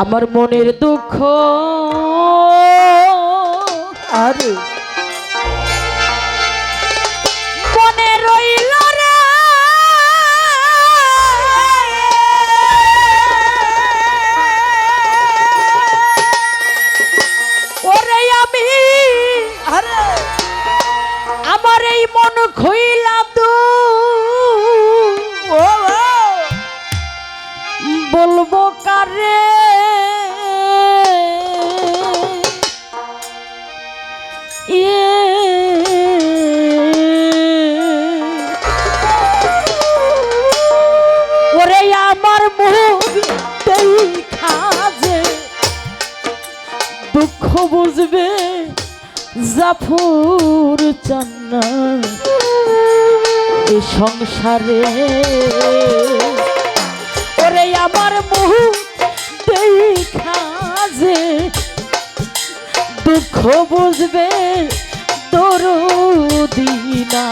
আমার মনের দুঃখ আরে মনে রইল রে ওরে আমি আরে আমার এই মন খুইলা দু ও বলবো কারে ওরে আমার মুখ দেখা যে দুঃখ বুঝবে জাফর চান্না এ সংসারে ওরে আমার মুখ দেখা যে দুঃখ বুঝবে দরদিনা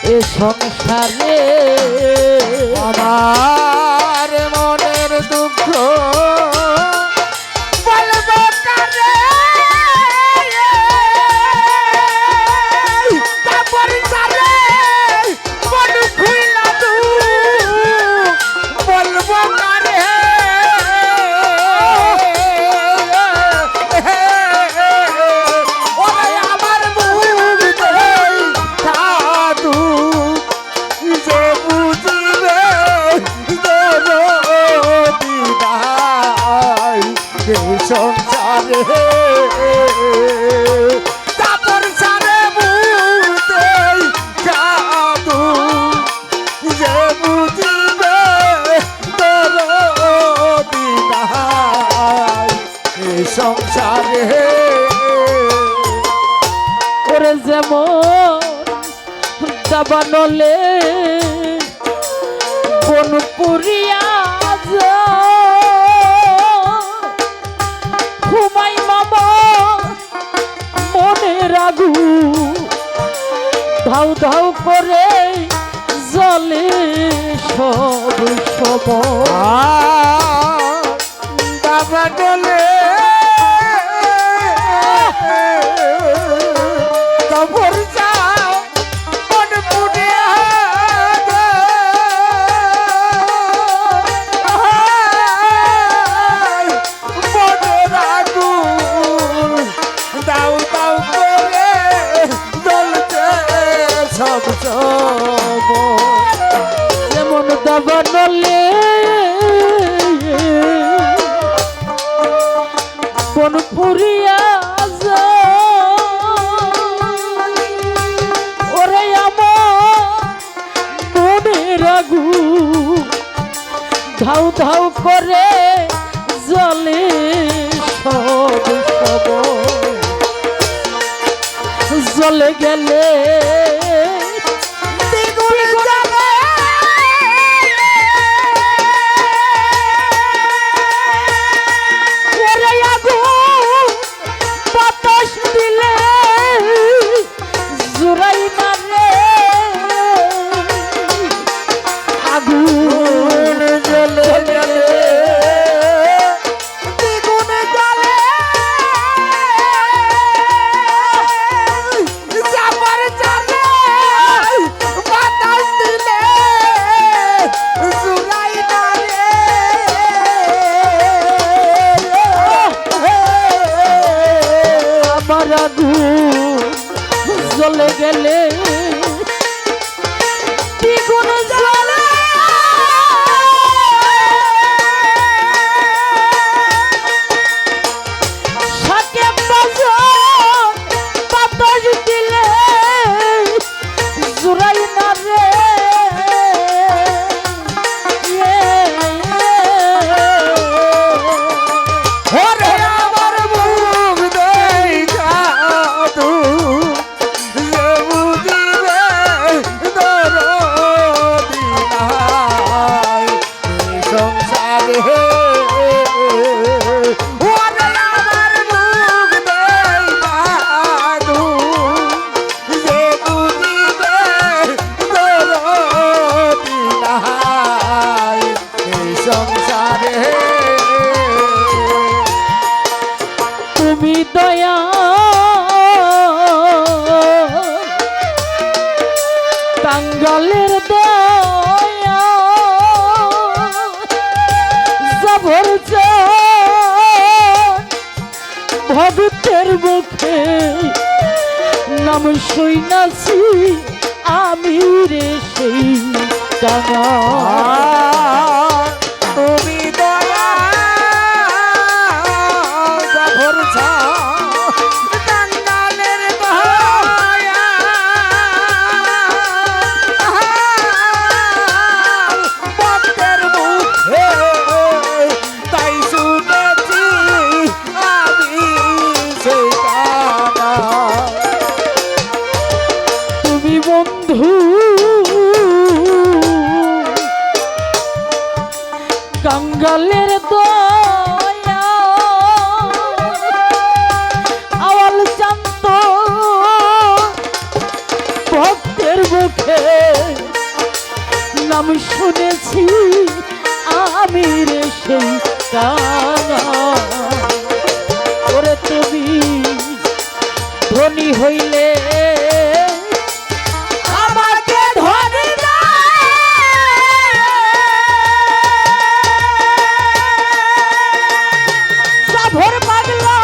এ সংসারে আমার মনের দুঃখ বলবো কারে তারপর সারে মন খুইলা দু বলবো কারে ওরে আমার মুখ দেখা দু যে বুঝিবে দরদিনাই এই সংসারে তারপর সারে বুঝতে জাদু যে বুঝিবে দরদিনাই এই সংসারে ওরে যেমন দাবানলে কোন পুরিয়া ঘুমাই মামা মনে রাগু ধাউ ধাউ করে জলে সব বাবা ডলে কবর যাও মন পুড়ে মনে রাগু দাও দাও করে জ্বলছে সব সব যেমন দাবানলে কোন পুরিয়া ওরে আমার মনে রাগু ধাউ ধাউ করে জলে সব সব জলে গেলে দ্বিগুণ জ্বলে ওরে আগুন বাতাস দিলে জুড়াই না রে আগুন জ্বলে জ্বলে দ্বিগুণ জ্বলে যাবার জ্বলে বাতাস দিলে জুলাই না আমার আগুন জ্বলে গেলে দ্বিগুণ জ্বলে সাকে বাজন বাতাস দিলে জুড়াই না রে ওরে আমার মুখ দেখা তু যে বুঝিবে দরদিনাই এই সংসারে ওরে আমার মুখ দেখা তু যে বুঝিবে দরদিনাই এই সংসারে নাম শুইনাছি আমি রে সেই কানা তুমি দয়া ভরসা কাঙ্গালের দয়া ভক্তের মুখে তাই শুনেছি আমি সেই কানা তুমি বন্ধু কাঙ্গালের দয়া আওয়াল জানত ভক্তের মুখে নাম শুনেছি আমি রে সেই কানা ওরে তুমি ধনী হইলে আমাকে ধনী ভোর পাগলা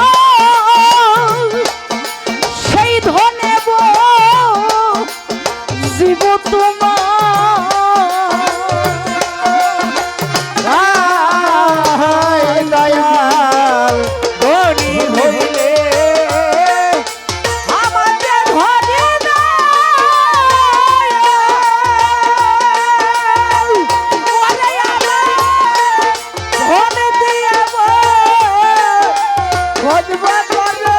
সেই ধনে জীব তোমার দয়াল ধনী হইলে আমাকে ধনী ধনী দিয়ে ভজবা করে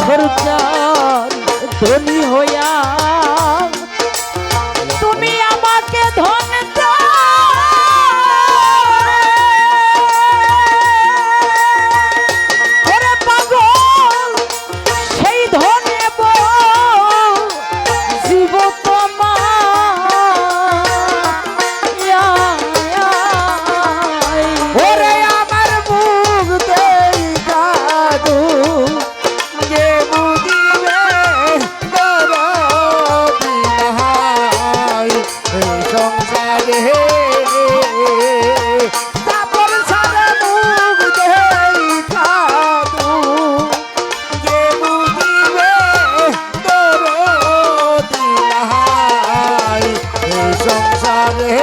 খরচার ধনী হইয়া তুমি আমাকে ধন ওরে পাগল সেই ধনে জীব ওরে আমার মুখ দেই জাদু যে বুঝিবে দরদি নাই এই সংসারে তারপর সারা মুখ দেই জাদু যে বুঝিবে দরদি নাই এই সংসারে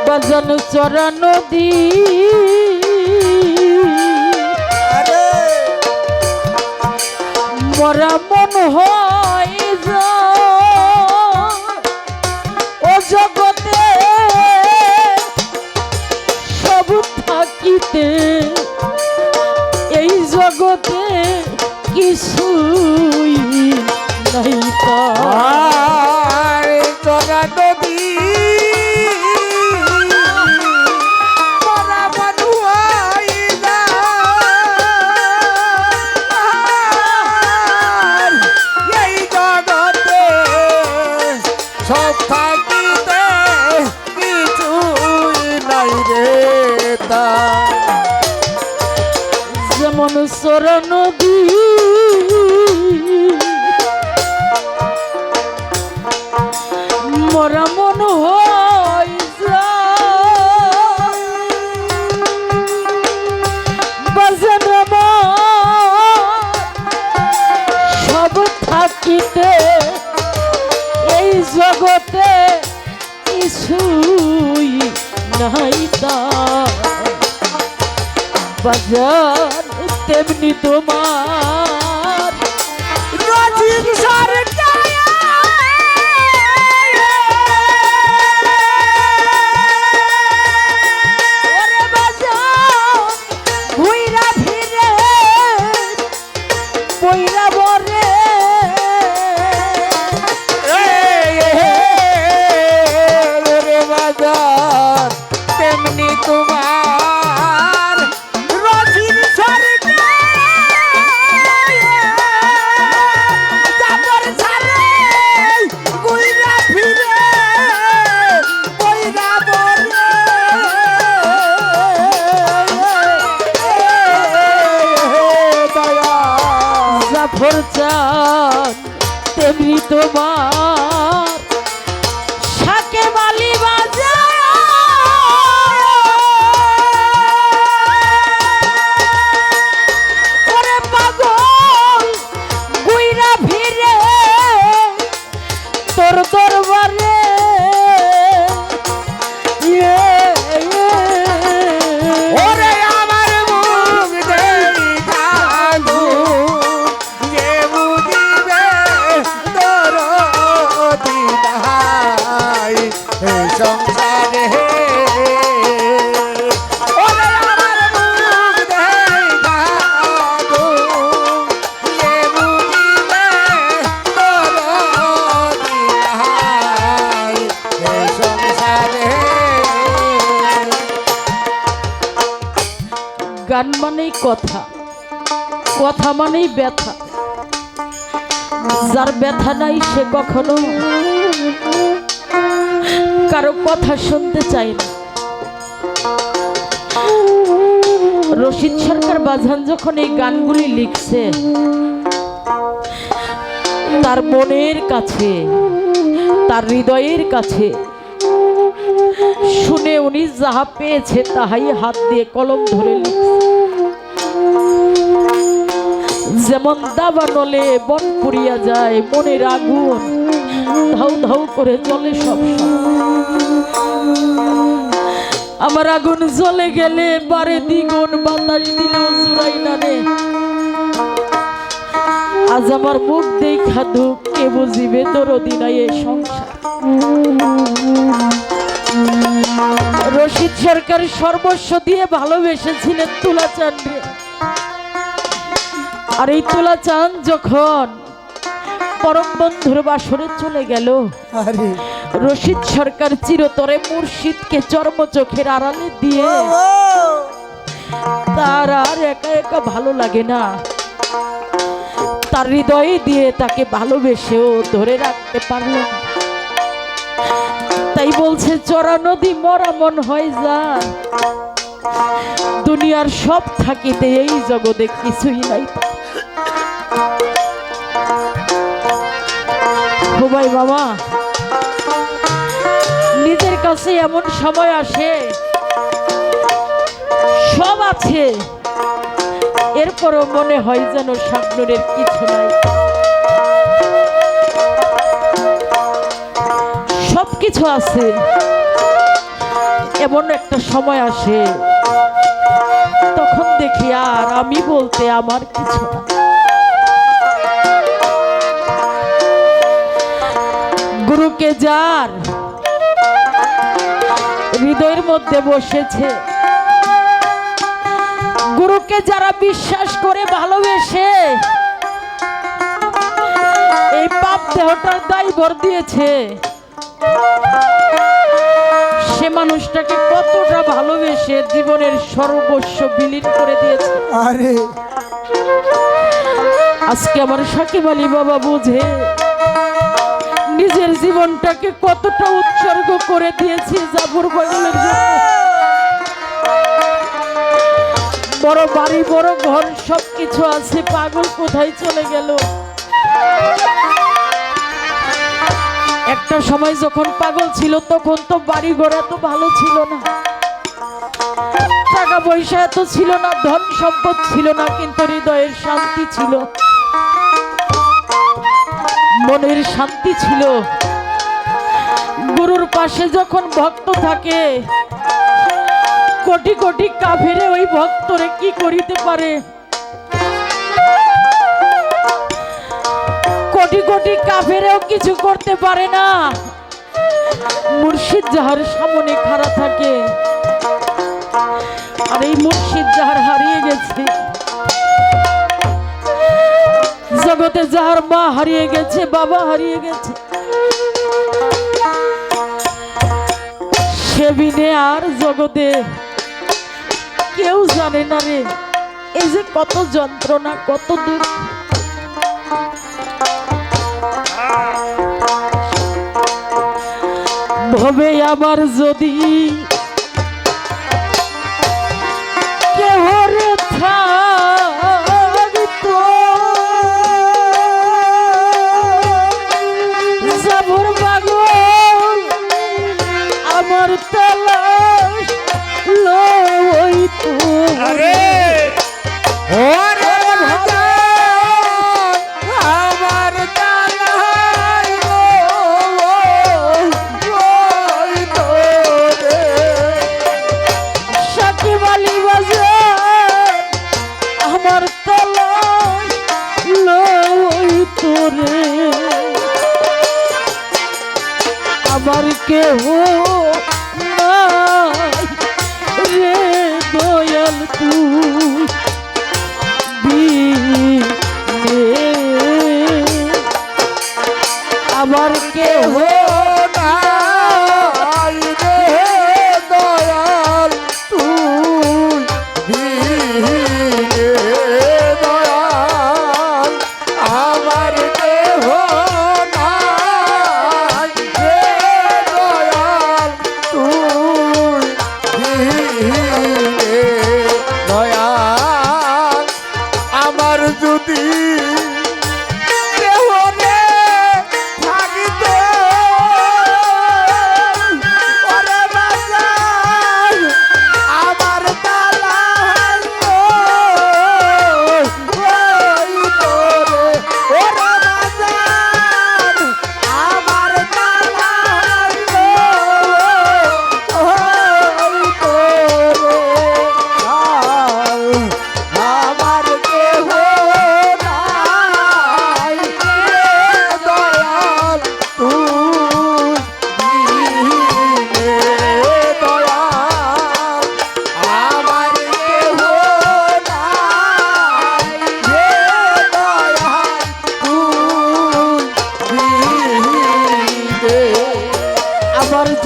বাজান চরা নদী মরা মন হয় ও জগতে সব থাকিতে এই জগতে কিছুই নাই আর তোরা নদী মরা মানুয়াই না এই জগতে সব থাকিতে কিছুই নাই রে তা যেমন চরা নদী মরা মন হয় বাজান সব থাকিতে এই জগতে কিছুই নাই তা বাজার তেমনি তোমার রাজীব সরকার ওরে বাজার ঘুইরা ফিরে বইরা বরে রে বাজার তেমনি তোমার রাজীব সরকার ছাড়ে গুইরা ফিরে বইরা বলে দয়া জাফর চান তেমনি তোমার শাকে বালি বাজার ঘুইরা ফিরে তোর দরবারে ওরে আমার মুখ দেখা যে বুঝিবে তোর দিদাই সংসারে ওরে আমার মুখ দেখা যে বুঝিবে তোর দিদাই সংসারে। গান মানেই কথা, কথা মানেই ব্যথা। যার ব্যথা নাই সে কখনো কারো কথা শুনতে চায় না। রশিদ সরকার বাজান যখন এই গানগুলি লিখছে তার মনের কাছে, তার হৃদয়ের কাছে শুনে উনি যাহা পেয়েছে তাহাই হাত দিয়ে কলম ধরে লিখছে। যেমন দাবা নলে বন পুড়িয়া যায়, মনের আগুন ধাউ ধাউ করে জ্বলে সব। আমার আগুন জ্বলে গেলে বারে দ্বিগুণ, বাতাস দিলেও জুড়াই না রে। আজ আমার মুখ দেখা দুঃখ কে বুঝিবে তোর দিনাই এ সংসার। রশিদ সরকার সর্বস্ব দিয়ে ভালোবেসেছিলেন তুলা চাঁদকে। আর এই তুলা চাঁদ যখন পরম বন্ধুর বাসরে চলে গেল, রশিদ সরকার চিরতরে মুর্শিদকে চর্ম চোখের আড়ালে দিয়ে তার আর একা একা ভালো লাগে না, তার হৃদয়ে দিয়ে তাকে ভালোবেসেও ধরে রাখতে পারল না। তাই বলছে চড়া নদী মরা মন হয়ে যায়, দুনিয়ার সব থাকিতে এই জগতে কিছুই নাই। ভাই বাবা, নিজের কাছে এমন সময় আসে সব আছে, এরপরও মনে হয় যেন স্বপ্নের কিছু নাই। সবকিছু আছে, এমন একটা সময় আসে তখন দেখি আর আমি বলতে আমার কিছু না। গুরুকে যার হৃদয়ের মধ্যে বসেছে, গুরুকে যারা বিশ্বাস করে ভালোবেসে এই পাপ দেহটার দায়ভার দিয়েছে, সে মানুষটাকে কতটা ভালোবেসে জীবনের সর্বস্ব বিলীন করে দিয়েছে। আরে আজকে আমার সাকিব আলী বাবা বুঝে নিজের জীবনটাকে কতটা উৎসর্গ করে দিয়েছে জাফর পাগলের জন্য। বড় বাড়ি বড় ঘর সবকিছু আছে, পাগল কোথায় চলে গেল? একটা সময় যখন পাগল ছিল তখন তো বাড়ি ঘর এত ভালো ছিল না, টাকা পয়সা এত ছিল না, ধন সম্পদ ছিল না, কিন্তু হৃদয়ের শান্তি ছিল, মনের শান্তি ছিল। গুরুর পাশে যখন ভক্ত থাকে, কোটি কোটি কাফেরে ওই ভক্তরে কি করিতে পারে? কোটি কোটি কাফেরেও কিছু করতে পারে না। মুর্শিদ যাহার সামনে খাড়া থাকে, আর এই মুর্শিদ যাহার হারিয়ে গেছে, জগতে যাহার মা হারিয়ে গেছে, বাবা হারিয়ে গেছে, সে বিনে আর জগতে কেউ জানে না রে এই যে কত যন্ত্রণা, কত দুঃখ। ভবে আমার যদি কেহ রে থাকতো, জাফর পাগল আমার তালাশ লইতো। আরে ওরে ভাজান কেহ নাই রে দয়াল তুই বিনে আমার কেহ নাই রে দয়াল তুই বিনে দয়াল আমার দেহ নাই রে দয়াল তুই বিনে দয়াল আমার যদি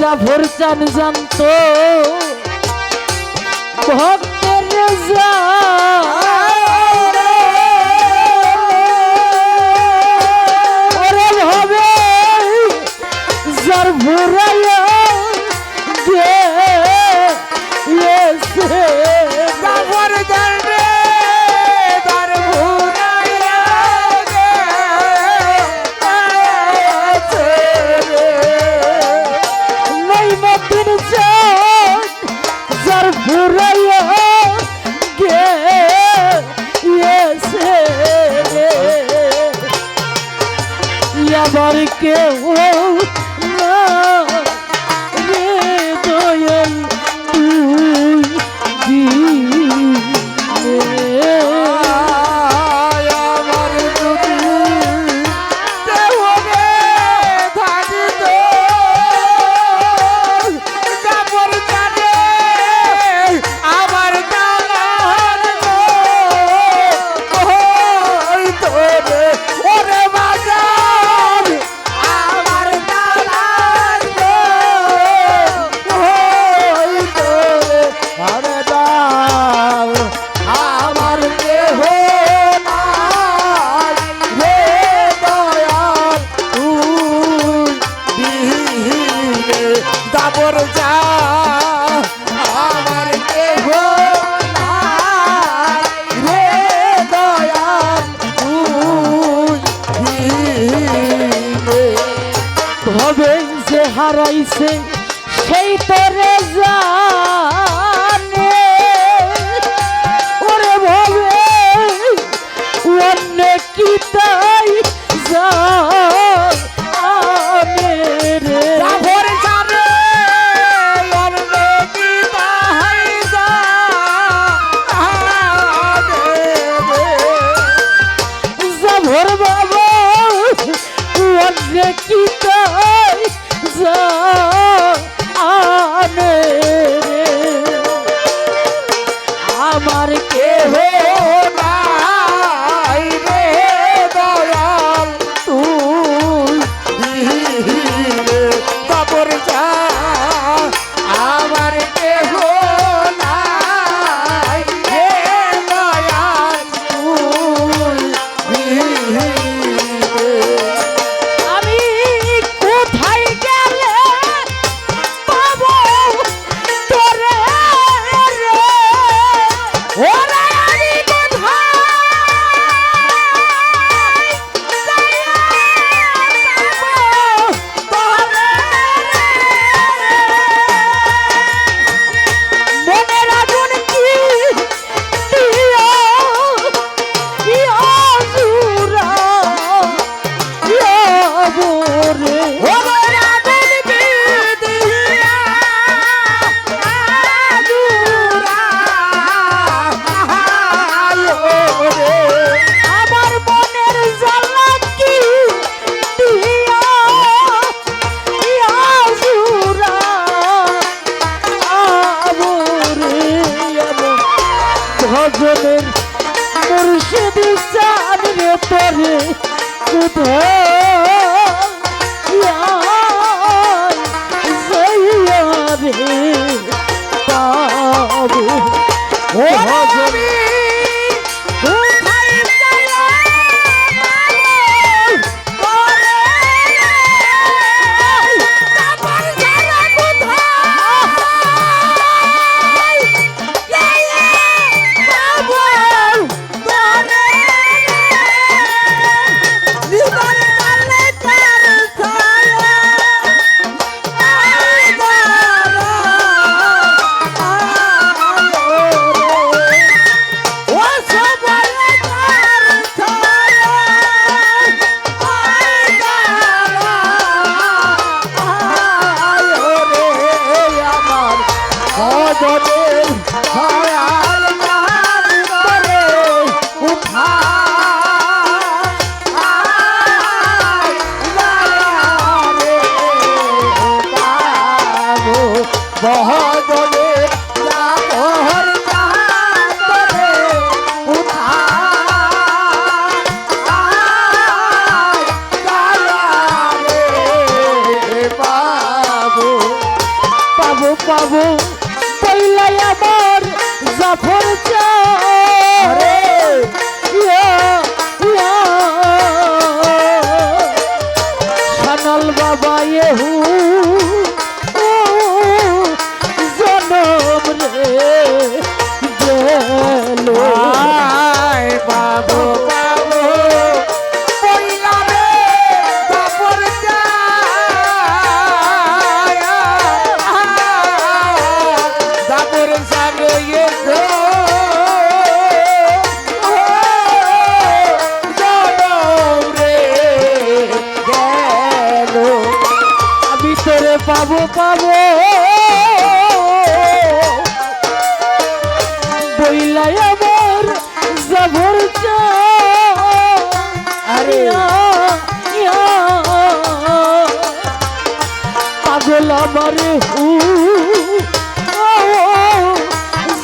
জাফর চান জানতো ভক্তের রেজা ওরে ভাবে যার ভরাইয়া গেছে জাফর জানবে তার ভুরাইয়া গেছে নাই মতির চাঁদ যার ভরাইয়া গেছে আবার কেউ না রে দয়াল তুই আমার যদি দেহরে থাকিত জাফর জানে আমার জালাল হইতো রে ওরে বাজার আমার জালাল হইতো রে আরে দাও আমার দেহ নাই রে দয়াল তুই দিলে দাবর যা আমার দেহ নাই রে দয়াল তুই দিলে হবে যে হারাইছে সেই তরে জানে ওরে ভাবে অন্য কি তাই জানে রে জাফর জানে লড়বে কি তাই জানে রে জাফর বাবা অন্য কি তাই জানে রে ও ভজনী পাবো পইলাই আমার জাফর চারে সানাল বাবা ইহু জনম রে গেল বাবু বাবু পইলা রে কাপড় কাপড় সাগে গো রে গেল আমি তোরে পাবো বইলাই আমার জাফর আরে পাগল আমার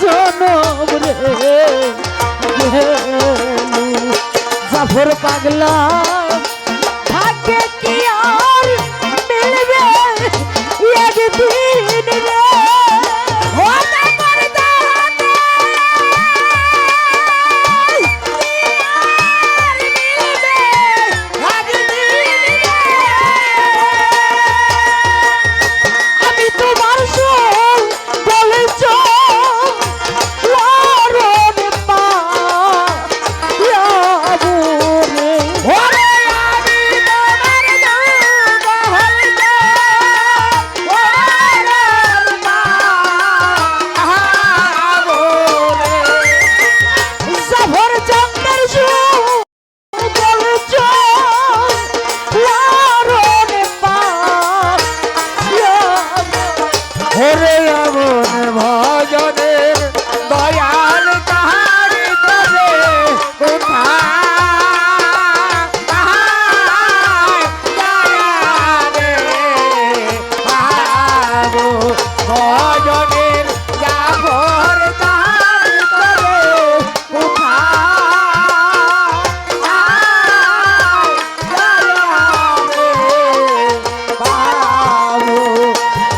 জনম রে জাফর পাগলা ভাগ্যে কি আর মিলবে একদিন রে আমি তোমার সব বলেছ লারন পা ইয়াবুরে ওরে আমি তোমার দুর্গা হইতে ওরে মা আহাবরে জাফর চন্দ্রের সু বলেছ লারন পা ওরে এমন ভজনের দয়াল তাহার তরে ভজনের জাফর তাহার তরে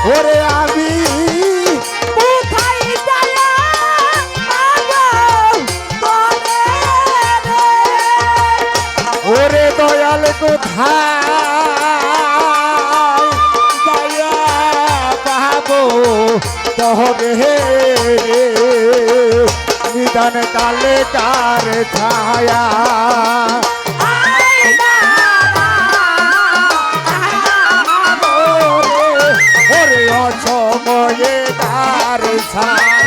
ওরে আমি কোথায় ওরে দয়াল কোথায় দয়া পাবো তবে নিদান কালে কার ছায়া ওরে অসময়ে তার ছায়া